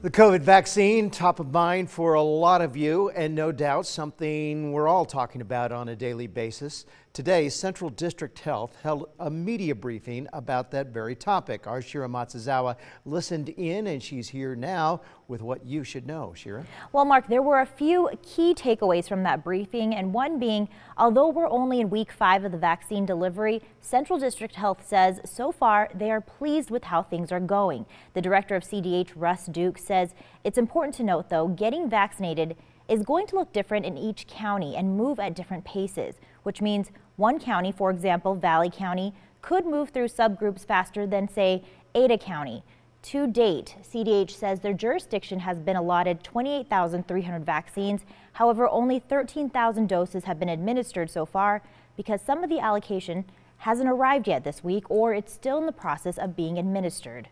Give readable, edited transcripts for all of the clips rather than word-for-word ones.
The COVID vaccine, top of mind for a lot of you, and no doubt something we're all talking about on a daily basis. Today, Central District Health held a media briefing about that very topic. Our Shira Matsuzawa listened in, and she's here now with what you should know. Shira? Well, Mark, there were a few key takeaways from that briefing, and one being, although we're only in week 5 of the vaccine delivery, Central District Health says so far they are pleased with how things are going. The director of CDH, Russ Duke, says it's important to note, though, getting vaccinated is going to look different in each county and move at different paces, which means one county, for example, Valley County, could move through subgroups faster than, say, Ada County. To date, CDH says their jurisdiction has been allotted 28,300 vaccines. However, only 13,000 doses have been administered so far because some of the allocation hasn't arrived yet this week, or it's still in the process of being administered.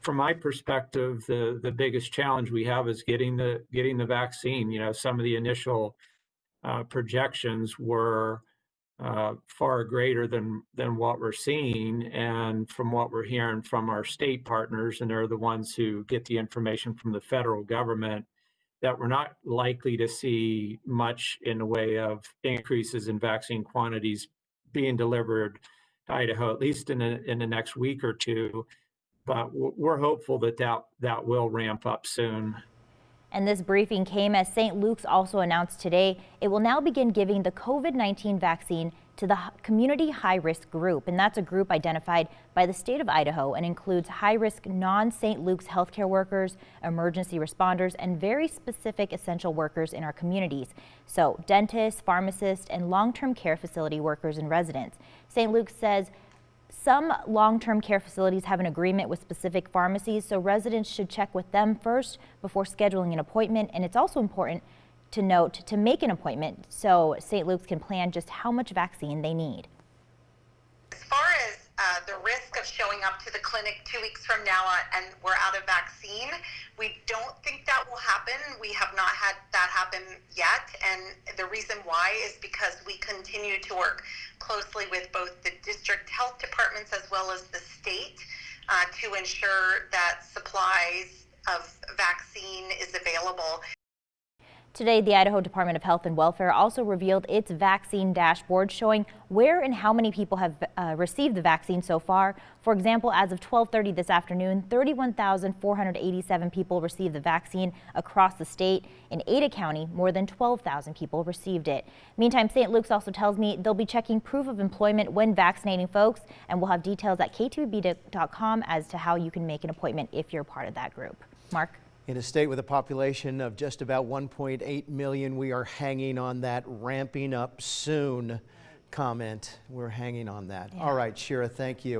From my perspective, the biggest challenge we have is getting the vaccine. You know, some of the initial projections were far greater than what we're seeing, and from what we're hearing from our state partners, and they're the ones who get the information from the federal government, that we're not likely to see much in the way of increases in vaccine quantities being delivered to Idaho, at least in the next week or two. But we're hopeful that will ramp up soon. And this briefing came as St. Luke's also announced today it will now begin giving the COVID-19 vaccine to the community high-risk group. And that's a group identified by the state of Idaho and includes high-risk non-St. Luke's healthcare workers, emergency responders, and very specific essential workers in our communities. So dentists, pharmacists, and long-term care facility workers and residents. St. Luke's says some long-term care facilities have an agreement with specific pharmacies, so residents should check with them first before scheduling an appointment. And it's also important to note to make an appointment so St. Luke's can plan just how much vaccine they need. As far as the risk of showing up to the clinic 2 weeks from now and we're out of vaccine, we don't think that will happen. We have not had that happen yet, and the reason why is because we continue to work closely with both the district health departments as well as the state to ensure that supplies of vaccine is available. Today, the Idaho Department of Health and Welfare also revealed its vaccine dashboard showing where and how many people have received the vaccine so far. For example, as of 12:30 this afternoon, 31,487 people received the vaccine across the state. In Ada County, more than 12,000 people received it. Meantime, St. Luke's also tells me they'll be checking proof of employment when vaccinating folks, and we'll have details at k2b.com as to how you can make an appointment if you're part of that group. Mark? In a state with a population of just about 1.8 million, we are hanging on that ramping up soon comment. We're hanging on that. Yeah. All right, Shira, thank you.